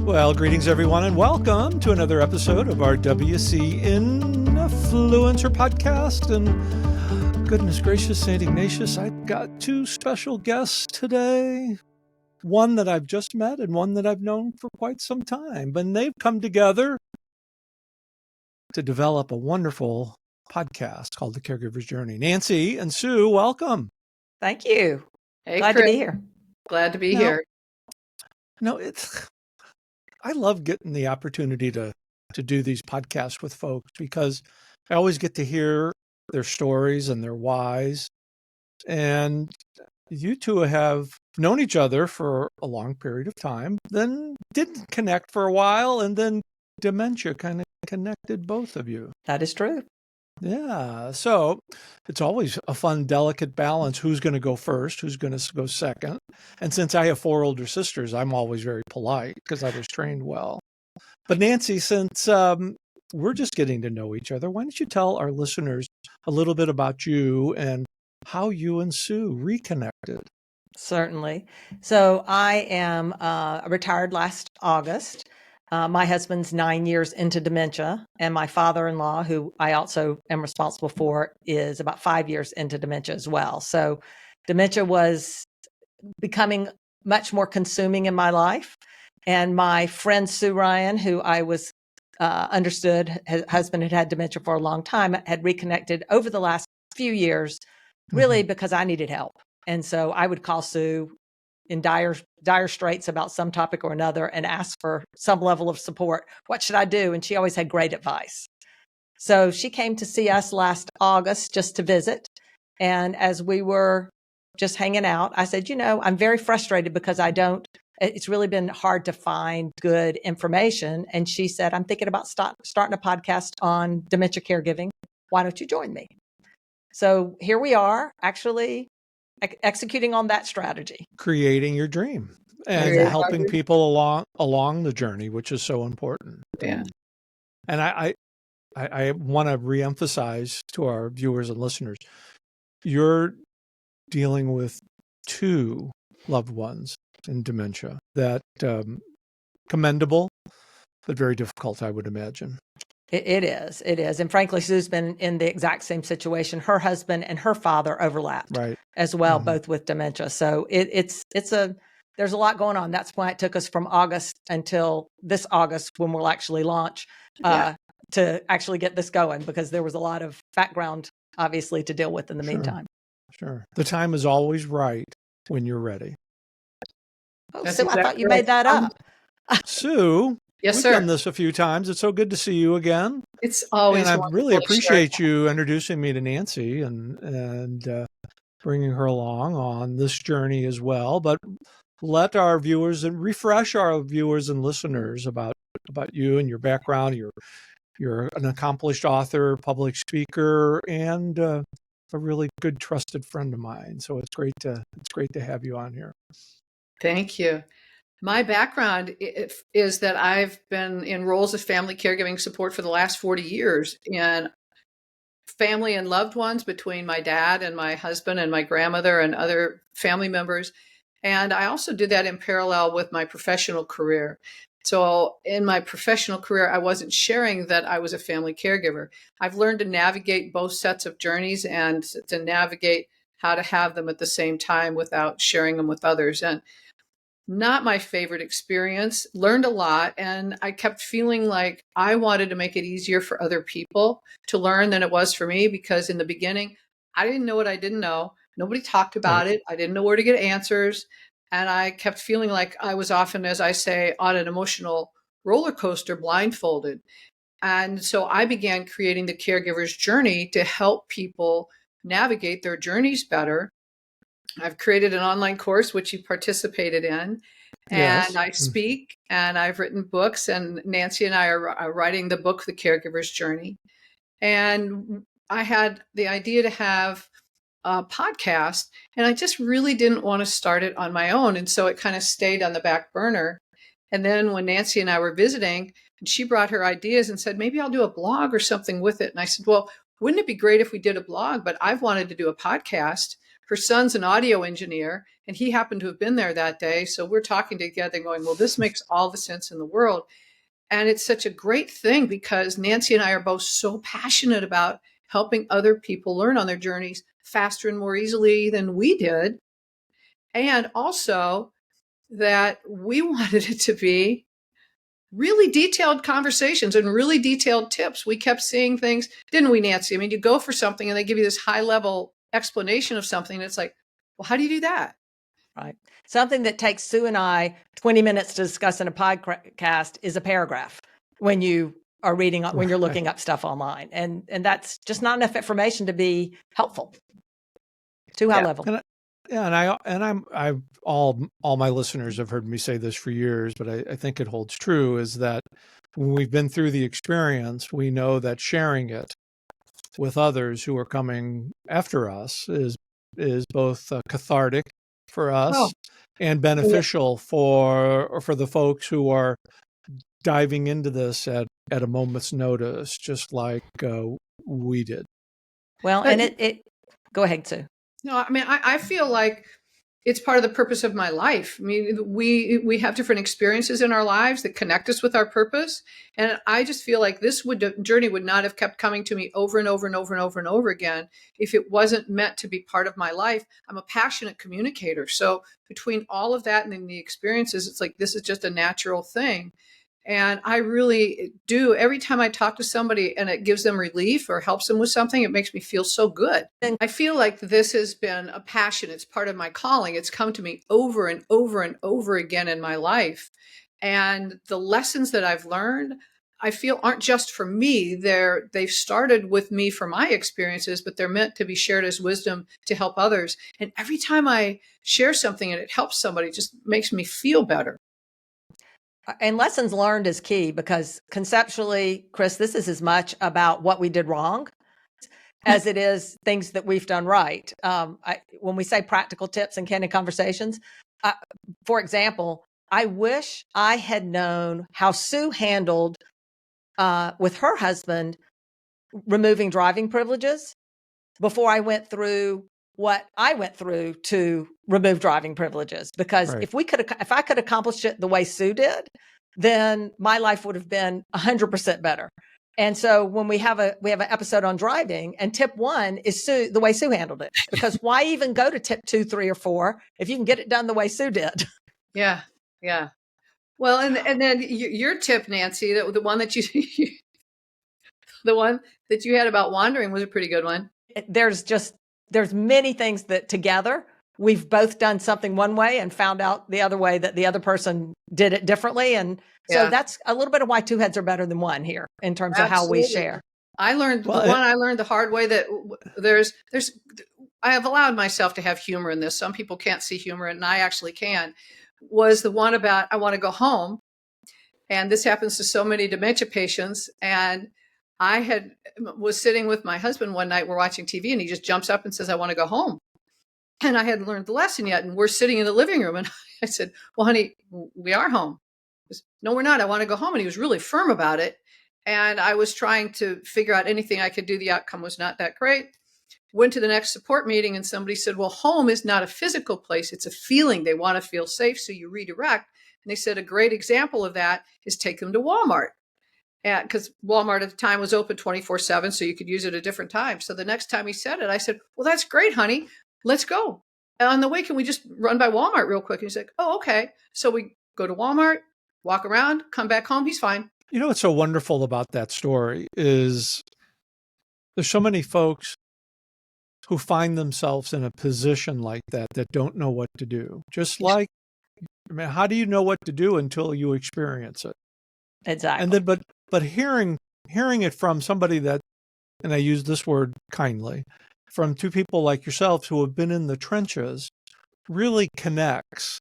Well, greetings everyone, and welcome to another episode of our WC Influencer podcast. And goodness gracious, St. Ignatius, I've got two special guests today. One that I've just met and one that I've known for quite some time. And they've come together to develop a wonderful podcast called The Caregiver's Journey. Nancy and Sue, welcome. Thank you. Hey, Glad Chris. to be here. Glad to be here. No, I love getting the opportunity to do these podcasts with folks because I always get to hear their stories and their whys. And you two have known each other for a long period of time, then didn't connect for a while, and then dementia kind of connected both of you. That is true. Yeah. So it's always a fun, delicate balance. Who's going to go first? Who's going to go second? And since I have four older sisters, I'm always very polite because I was trained well. But Nancy, since we're just getting to know each other, why don't you tell our listeners a little bit about you and how you and Sue reconnected? Certainly. So I am retired last August. My husband's 9 years into dementia, and my father-in-law, who I also am responsible for, is about 5 years into dementia as well. So dementia was becoming much more consuming in my life. And my friend Sue Ryan, who I was understood, her husband had had dementia for a long time, had reconnected over the last few years, really because I needed help. And so I would call Sue in dire straits about some topic or another and ask for some level of support. What should I do? And she always had great advice. So she came to see us last August just to visit. And as we were just hanging out, I said, I'm very frustrated because it's really been hard to find good information. And she said, I'm thinking about starting a podcast on dementia caregiving. Why don't you join me? So here we are, actually executing on that strategy. Creating your dream and helping people along the journey, which is so important. Yeah. And I want to reemphasize to our viewers and listeners, you're dealing with two loved ones in dementia. That commendable, but very difficult, I would imagine. It is. And frankly, Sue's been in the exact same situation. Her husband and her father overlapped as well, both with dementia. So there's a lot going on. That's why it took us from August until this August when we'll actually launch to actually get this going, because there was a lot of background, obviously, to deal with in the meantime. Sure. The time is always right when you're ready. Oh, Sue, I thought you made that up. Sue. Yes, We've sir. done this a few times. It's so good to see you again. It's always and I really appreciate you introducing me to Nancy and bringing her along on this journey as well. But let our viewers and refresh our viewers and listeners about you and your background. You're an accomplished author, public speaker, and a really good, trusted friend of mine. So it's great to have you on here. Thank you. My background is that I've been in roles of family caregiving support for the last 40 years, and family and loved ones between my dad and my husband and my grandmother and other family members. And I also did that in parallel with my professional career. So in my professional career, I wasn't sharing that I was a family caregiver. I've learned to navigate both sets of journeys and to navigate how to have them at the same time without sharing them with others. And not my favorite experience, learned a lot. And I kept feeling like I wanted to make it easier for other people to learn than it was for me, because in the beginning, I didn't know what I didn't know. Nobody talked about it. I didn't know where to get answers. And I kept feeling like I was often, as I say, on an emotional roller coaster, blindfolded. And so I began creating the Caregiver's Journey to help people navigate their journeys better. I've created an online course, which you participated in, and I speak, and I've written books, and Nancy and I are writing the book, The Caregiver's Journey. And I had the idea to have a podcast, and I just really didn't want to start it on my own. And so it kind of stayed on the back burner. And then when Nancy and I were visiting, and she brought her ideas and said, maybe I'll do a blog or something with it. And I said, well, wouldn't it be great if we did a blog? But I've wanted to do a podcast her son's an audio engineer, and he happened to have been there that day. So we're talking together going, well, this makes all the sense in the world. And it's such a great thing because Nancy and I are both so passionate about helping other people learn on their journeys faster and more easily than we did. And also that we wanted it to be really detailed conversations and really detailed tips. We kept seeing things, didn't we, Nancy? I mean, you go for something and they give you this high level explanation of something. And it's like, well, how do you do that? Right. Something that takes Sue and I 20 minutes to discuss in a podcast is a paragraph when you are reading, when you're looking up stuff online. And that's just not enough information to be helpful. Too high level. And all my listeners have heard me say this for years, but I think it holds true, is that when we've been through the experience, we know that sharing it with others who are coming after us is both cathartic for us and beneficial for the folks who are diving into this at a moment's notice, just like we did. Well, and it go ahead, Sue. No, I mean, I feel like it's part of the purpose of my life. I mean, we have different experiences in our lives that connect us with our purpose. And I just feel like this journey would not have kept coming to me over and over and over and over and over again if it wasn't meant to be part of my life. I'm a passionate communicator. So between all of that and then the experiences, it's like, this is just a natural thing. And I really do. Every time I talk to somebody and it gives them relief or helps them with something, it makes me feel so good. And I feel like this has been a passion. It's part of my calling. It's come to me over and over and over again in my life. And the lessons that I've learned, I feel aren't just for me. They've started with me for my experiences, but they're meant to be shared as wisdom to help others. And every time I share something and it helps somebody, it just makes me feel better. And lessons learned is key because conceptually, Chris, this is as much about what we did wrong as it is things that we've done right. When we say practical tips and candid conversations, for example, I wish I had known how Sue handled with her husband removing driving privileges before I went through what I went through to remove driving privileges. Because Right. if I could accomplish it the way Sue did, then my life would have been 100% better. And so when we have an episode on driving, and tip 1 is Sue, the way Sue handled it. Because why even go to tip 2, 3, or 4 if you can get it done the way Sue did? Yeah. Well, and then your tip, Nancy, the one that the one that you had about wandering was a pretty good one. There's many things that together we've both done something one way and found out the other way that the other person did it differently. And so that's a little bit of why 2 heads are better than 1 here in terms of how we share. I learned the hard way that I have allowed myself to have humor in this. Some people can't see humor, and I actually can. Was the one about I want to go home, and this happens to so many dementia patients. And I was sitting with my husband one night. We're watching TV, and he just jumps up and says, "I want to go home." And I hadn't learned the lesson yet, and we're sitting in the living room, and I said, "Well, honey, we are home." He goes, "No, we're not. I want to go home." And he was really firm about it. And I was trying to figure out anything I could do. The outcome was not that great. Went to the next support meeting, and somebody said, "Well, home is not a physical place. It's a feeling. They want to feel safe, so you redirect." And they said a great example of that is take them to Walmart. Because Walmart at the time was open 24/7, so you could use it at different times. So the next time he said it, I said, "Well, that's great, honey. Let's go. And on the way, can we just run by Walmart real quick?" And he's like, "Oh, okay." So we go to Walmart, walk around, come back home. He's fine. You know what's so wonderful about that story is there's so many folks who find themselves in a position like that don't know what to do. Just like, I mean, how do you know what to do until you experience it? Exactly. And then, but hearing it from somebody that, and I use this word kindly, from 2 people like yourselves who have been in the trenches, really connects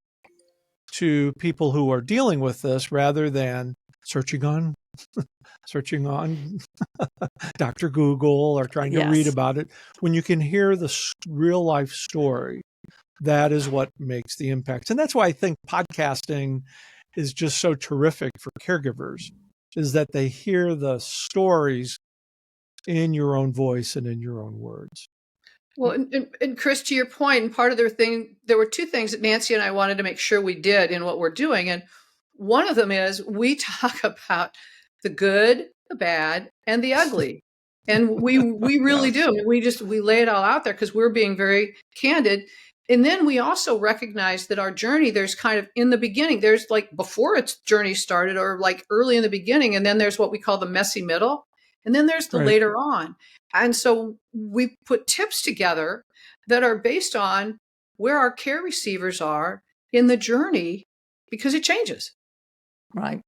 to people who are dealing with this rather than searching on Dr. Google or trying to read about it. When you can hear the real life story, that is what makes the impact. And that's why I think podcasting is just so terrific for caregivers, is that they hear the stories in your own voice and in your own words. Well, and Chris, to your point, and part of their thing, there were two things that Nancy and I wanted to make sure we did in what we're doing. And one of them is we talk about the good, the bad, and the ugly. And we really Yes. do. We lay it all out there because we're being very candid. And then we also recognize that our journey, there's kind of in the beginning, there's like before its journey started or like early in the beginning. And then there's what we call the messy middle. And then there's the Right. later on. And so we put tips together that are based on where our care receivers are in the journey because it changes. Right.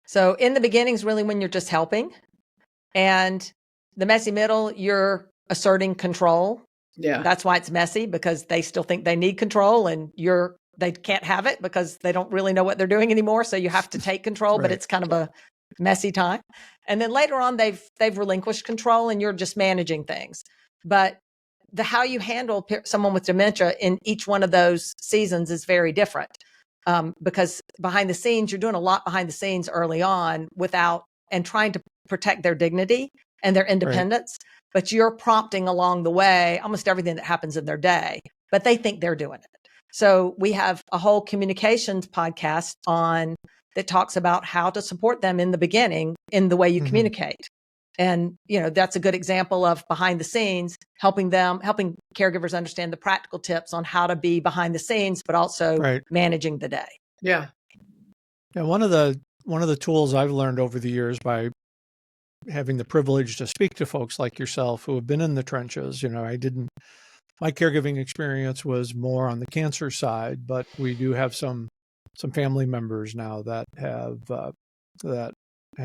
So in the beginning is really when you're just helping. And the messy middle, you're asserting control. Yeah. That's why it's messy, because they still think they need control and they can't have it because they don't really know what they're doing anymore. So you have to take control, but Right. it's kind of a messy time. And then later on, they've relinquished control and you're just managing things. But how you handle someone with dementia in each one of those seasons is very different. Because behind the scenes, you're doing a lot behind the scenes early on and trying to protect their dignity and their independence. Right. But you're prompting along the way almost everything that happens in their day, but they think they're doing it. So we have a whole communications podcast that talks about how to support them in the beginning in the way you communicate. And, that's a good example of behind the scenes, helping caregivers understand the practical tips on how to be behind the scenes, but also managing the day. Yeah. Yeah. One of the tools I've learned over the years by having the privilege to speak to folks like yourself who have been in the trenches, my caregiving experience was more on the cancer side, but we do have some family members now that have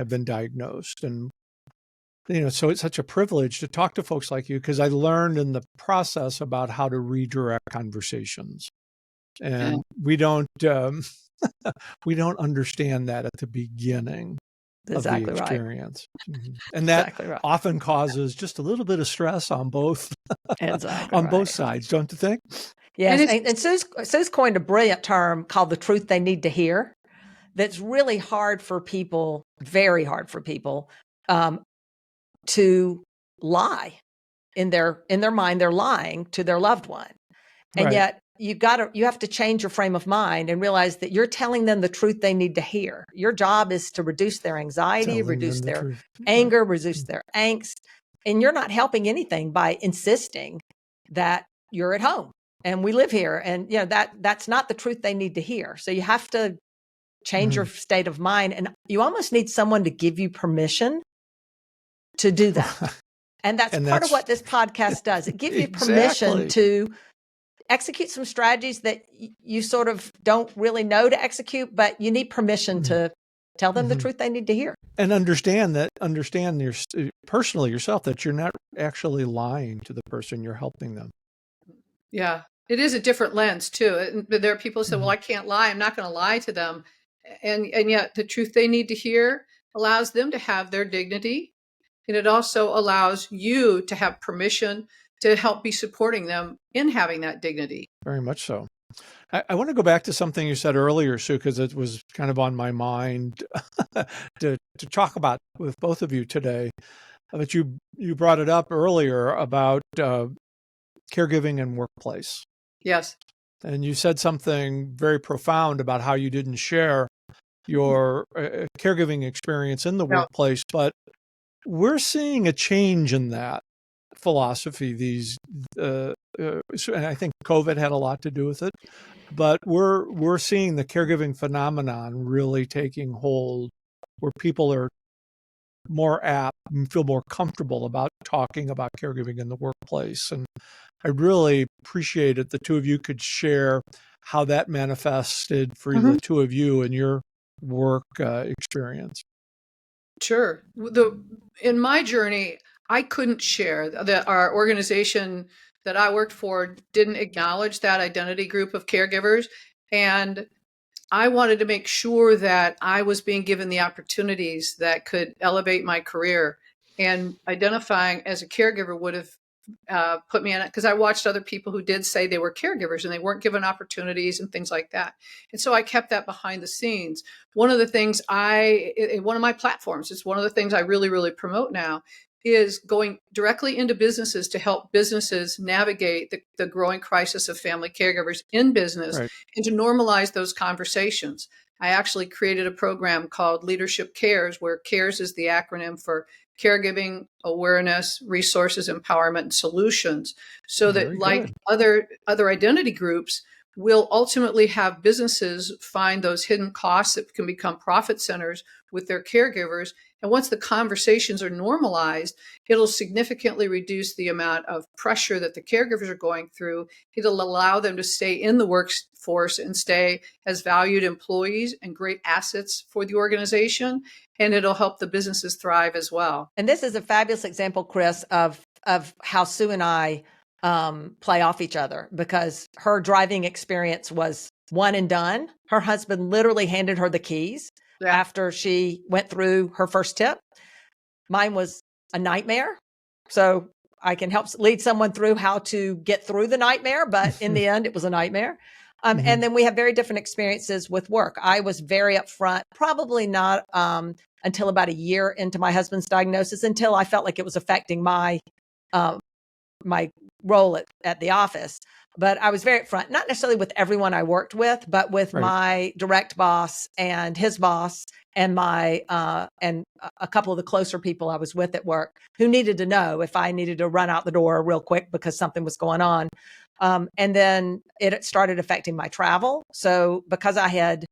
been diagnosed. And, so it's such a privilege to talk to folks like you, because I learned in the process about how to redirect conversations. And we don't understand that at the beginning of the experience. Right. And that often causes just a little bit of stress on both both sides, don't you think? Yes. And Sue's coined a brilliant term called the truth they need to hear. That's really hard for people, very hard for people, to lie in their mind. They're lying to their loved one. And yet you have to change your frame of mind and realize that you're telling them the truth they need to hear. Your job is to reduce their anxiety, reduce their anger, reduce their angst. And you're not helping anything by insisting that you're at home and we live here. And that's not the truth they need to hear. So you have to change your state of mind. And you almost need someone to give you permission to do that. And that's part of what this podcast does. It gives you permission to execute some strategies that you sort of don't really know to execute, but you need permission to tell them the truth they need to hear. And understand personally yourself that you're not actually lying to the person, you're helping them. Yeah. It is a different lens too. There are people who say, well, I can't lie. I'm not going to lie to them. And yet the truth they need to hear allows them to have their dignity. And it also allows you to have permission to help be supporting them in having that dignity. Very much so. I want to go back to something you said earlier, Sue, because it was kind of on my mind to talk about with both of you today. But you brought it up earlier about caregiving and workplace. Yes. And you said something very profound about how you didn't share your caregiving experience in the workplace, but we're seeing a change in that philosophy. And I think COVID had a lot to do with it, but we're seeing the caregiving phenomenon really taking hold, where people are more apt and feel more comfortable about talking about caregiving in the workplace. And I really appreciate it. The two of you could share how that manifested for the two of you in your work experience. Sure. In my journey, I couldn't share that our organization that I worked for didn't acknowledge that identity group of caregivers. And I wanted to make sure that I was being given the opportunities that could elevate my career. And identifying as a caregiver would have put me in it, because I watched other people who did say they were caregivers and they weren't given opportunities and things like that. And so I kept that behind the scenes. One of the things one of my platforms, it's one of the things I really, really promote now, is going directly into businesses to help businesses navigate the growing crisis of family caregivers in business Right. and to normalize those conversations. I actually created a program called Leadership Cares, where CARES is the acronym for Caregiving, Awareness, Resources, Empowerment, and Solutions, so that Very like good. other identity groups, will ultimately have businesses find those hidden costs that can become profit centers with their caregivers. And once the conversations are normalized, it'll significantly reduce the amount of pressure that the caregivers are going through. It'll allow them to stay in the workforce and stay as valued employees and great assets for the organization. And it'll help the businesses thrive as well. And this is a fabulous example, Chris, of how Sue and I play off each other, because her driving experience was one and done. Her husband literally handed her the keys after she went through her first tip. Mine was a nightmare. So I can help lead someone through how to get through the nightmare, but in the end, it was a nightmare. And then we have very different experiences with work. I was very upfront, probably not until about a year into my husband's diagnosis, until I felt like it was affecting my role at the office. But I was very upfront, not necessarily with everyone I worked with, but with my direct boss and his boss and my and a couple of the closer people I was with at work, who needed to know if I needed to run out the door real quick because something was going on. And then it started affecting my travel. So because I had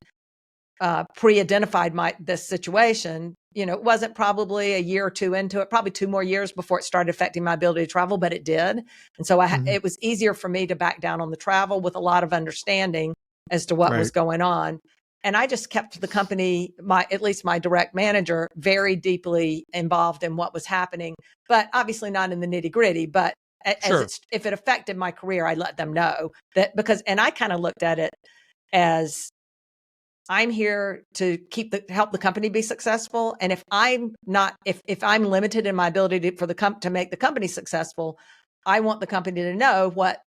pre-identified this situation, it wasn't probably a year or two into it, probably 2 more years before it started affecting my ability to travel, but it did. And so it was easier for me to back down on the travel with a lot of understanding as to what was going on. And I just kept the company, at least my direct manager, very deeply involved in what was happening, but obviously not in the nitty gritty. But if it affected my career, I let them know that, and I kind of looked at it as, I'm here to help the company be successful. And if I'm not, if I'm limited in my ability to make the company successful, I want the company to know what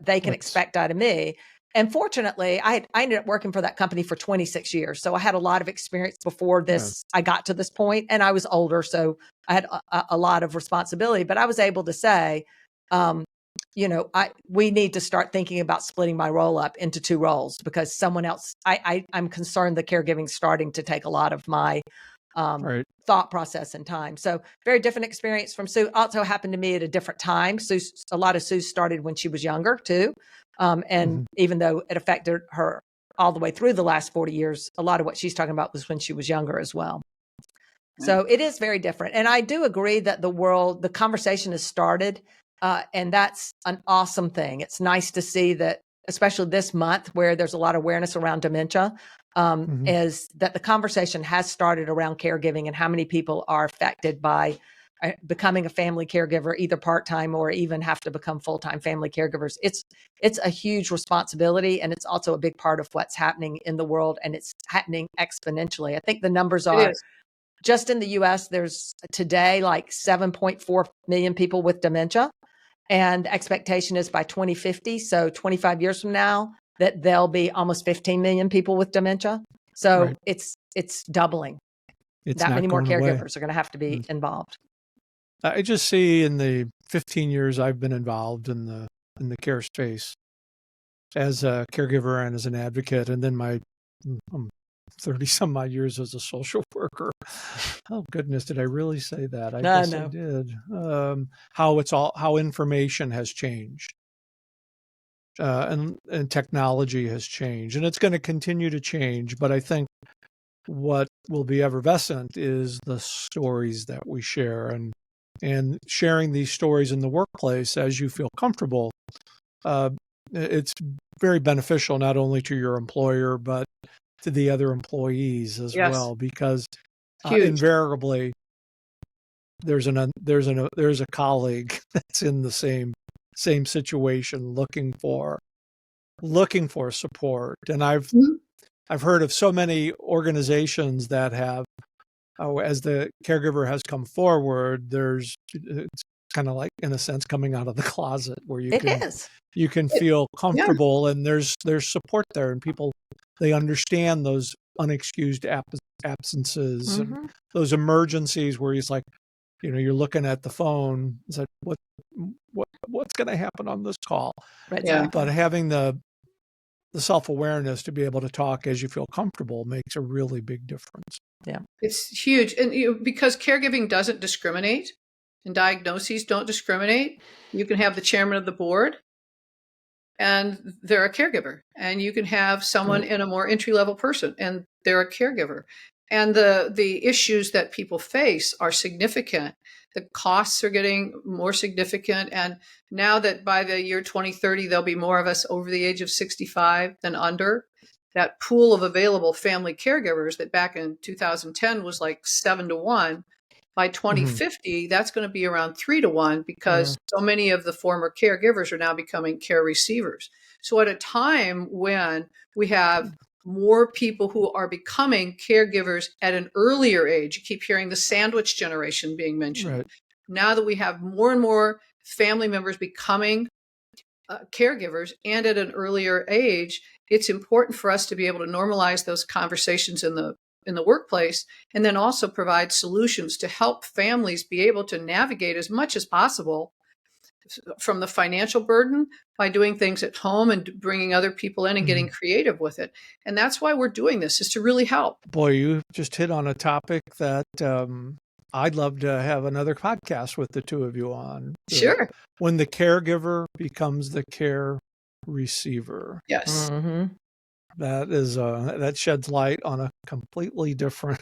they can expect out of me. And fortunately, I ended up working for that company for 26 years. So I had a lot of experience before this. I got to this point, and I was older, so I had a lot of responsibility. But I was able to say, we need to start thinking about splitting my role up into 2 roles, because someone else, I'm concerned the caregiving starting to take a lot of my thought process and time. So very different experience from Sue. Also happened to me at a different time. A lot of Sue started when she was younger too. And even though it affected her all the way through the last 40 years, a lot of what she's talking about was when she was younger as well. So it is very different. And I do agree that the conversation has started. And that's an awesome thing. It's nice to see that, especially this month where there's a lot of awareness around dementia, is that the conversation has started around caregiving and how many people are affected by becoming a family caregiver, either part-time or even have to become full-time family caregivers. It's a huge responsibility, and it's also a big part of what's happening in the world, and it's happening exponentially. I think the numbers are, just in the US, there's today like 7.4 million people with dementia. And the expectation is by 2050, so 25 years from now, that there'll be almost 15 million people with dementia. So it's doubling. That many more caregivers are going to have to be involved. I just see, in the 15 years I've been involved in the care space as a caregiver and as an advocate, and then my 30 some odd years as a social worker. Oh goodness, did I really say that? I guess I did. How information has changed, and technology has changed, and it's going to continue to change. But I think what will be effervescent is the stories that we share, and sharing these stories in the workplace as you feel comfortable. It's very beneficial, not only to your employer, but to the other employees as well, because invariably there's a colleague that's in the same situation, looking for support. And I've heard of so many organizations that have, as the caregiver has come forward, it's kind of like, in a sense, coming out of the closet, where you can feel comfortable, and there's support there, and people, they understand those unexcused absences and those emergencies where he's like, you're looking at the phone and said, what's going to happen on this call? Exactly. But having the self-awareness to be able to talk as you feel comfortable makes a really big difference. Yeah. It's huge. And because caregiving doesn't discriminate and diagnoses don't discriminate, you can have the chairman of the board and they're a caregiver, and you can have someone in a more entry-level person and they're a caregiver. And the issues that people face are significant. The costs are getting more significant. And now that by the year 2030, there'll be more of us over the age of 65 than under. That pool of available family caregivers that back in 2010 was like 7-1. By 2050, that's going to be around 3-1 because so many of the former caregivers are now becoming care receivers. So at a time when we have more people who are becoming caregivers at an earlier age, you keep hearing the sandwich generation being mentioned. Right. Now that we have more and more family members becoming caregivers and at an earlier age, it's important for us to be able to normalize those conversations in the workplace, and then also provide solutions to help families be able to navigate as much as possible from the financial burden by doing things at home and bringing other people in and getting creative with it. And that's why we're doing this, is to really help. Boy, you just hit on a topic that I'd love to have another podcast with the two of you on. Sure. When the caregiver becomes the care receiver. Yes. That is that sheds light on a completely different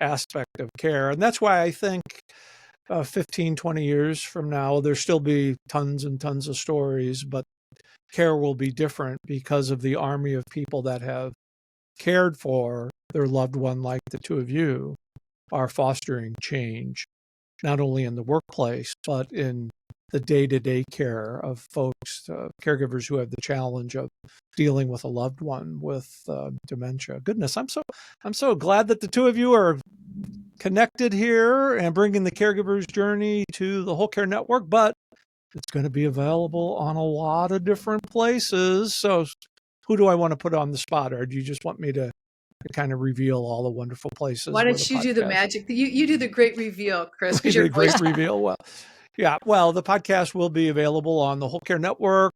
aspect of care. And that's why I think 15, 20 years from now, there'll still be tons and tons of stories, but care will be different because of the army of people that have cared for their loved one, like the two of you are fostering change, not only in the workplace, but in the day-to-day care of folks, caregivers who have the challenge of dealing with a loved one with dementia. Goodness, I'm so glad that the two of you are connected here and bringing the caregiver's journey to the Whole Care Network, but it's going to be available on a lot of different places. So who do I want to put on the spot, or do you just want me to kind of reveal all the wonderful places? Why don't you do the magic? You do the great reveal, Chris. You did a great reveal. Well, yeah. Well, the podcast will be available on the Whole Care Network,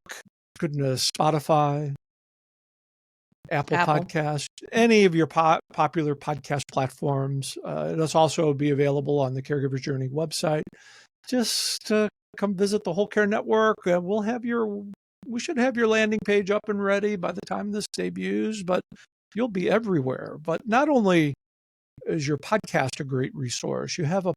goodness, Spotify, Apple Podcast, any of your popular podcast platforms. It'll also be available on the Caregiver's Journey website. Just come visit the Whole Care Network. We should have your landing page up and ready by the time this debuts, but you'll be everywhere. But not only is your podcast a great resource, you have a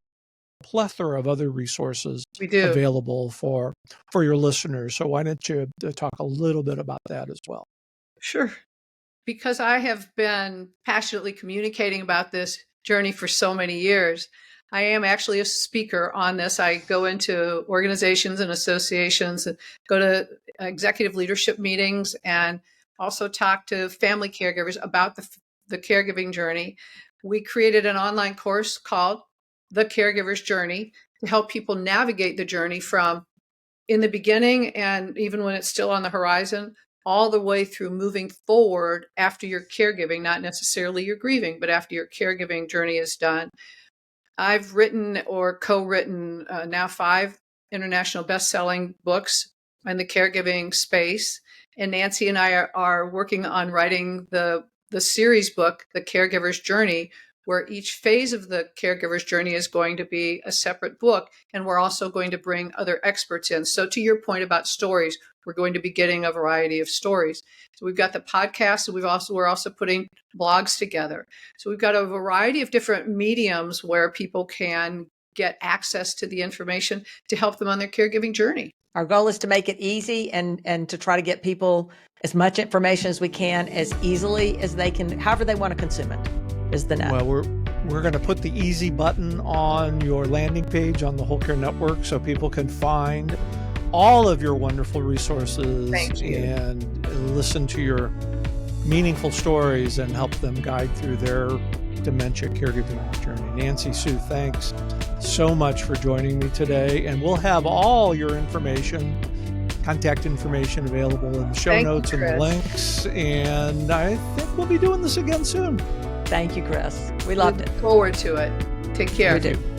plethora of other resources available for your listeners. So why don't you talk a little bit about that as well? Sure. Because I have been passionately communicating about this journey for so many years, I am actually a speaker on this. I go into organizations and associations, and go to executive leadership meetings, and also talk to family caregivers about the caregiving journey. We created an online course called The Caregiver's Journey to help people navigate the journey from in the beginning, and even when it's still on the horizon, all the way through moving forward after your caregiving, not necessarily your grieving, but after your caregiving journey is done. I've written or co-written now 5 international best-selling books in the caregiving space. And Nancy and I are working on writing the series book, The Caregiver's Journey, where each phase of the caregiver's journey is going to be a separate book. And we're also going to bring other experts in. So to your point about stories, we're going to be getting a variety of stories. So we've got the podcast, and we're also putting blogs together. So we've got a variety of different mediums where people can get access to the information to help them on their caregiving journey. Our goal is to make it easy and to try to get people as much information as we can, as easily as they can, however they want to consume it, is the net. Well, we're going to put the easy button on your landing page on the Whole Care Network so people can find all of your wonderful resources and listen to your meaningful stories and help them guide through their dementia caregiving journey. Nancy, Sue, thanks so much for joining me today. And we'll have all your information, contact information available in the show notes and the links. And I think we'll be doing this again soon. Thank you, Chris. We loved it. Look forward to it. Take care. We do.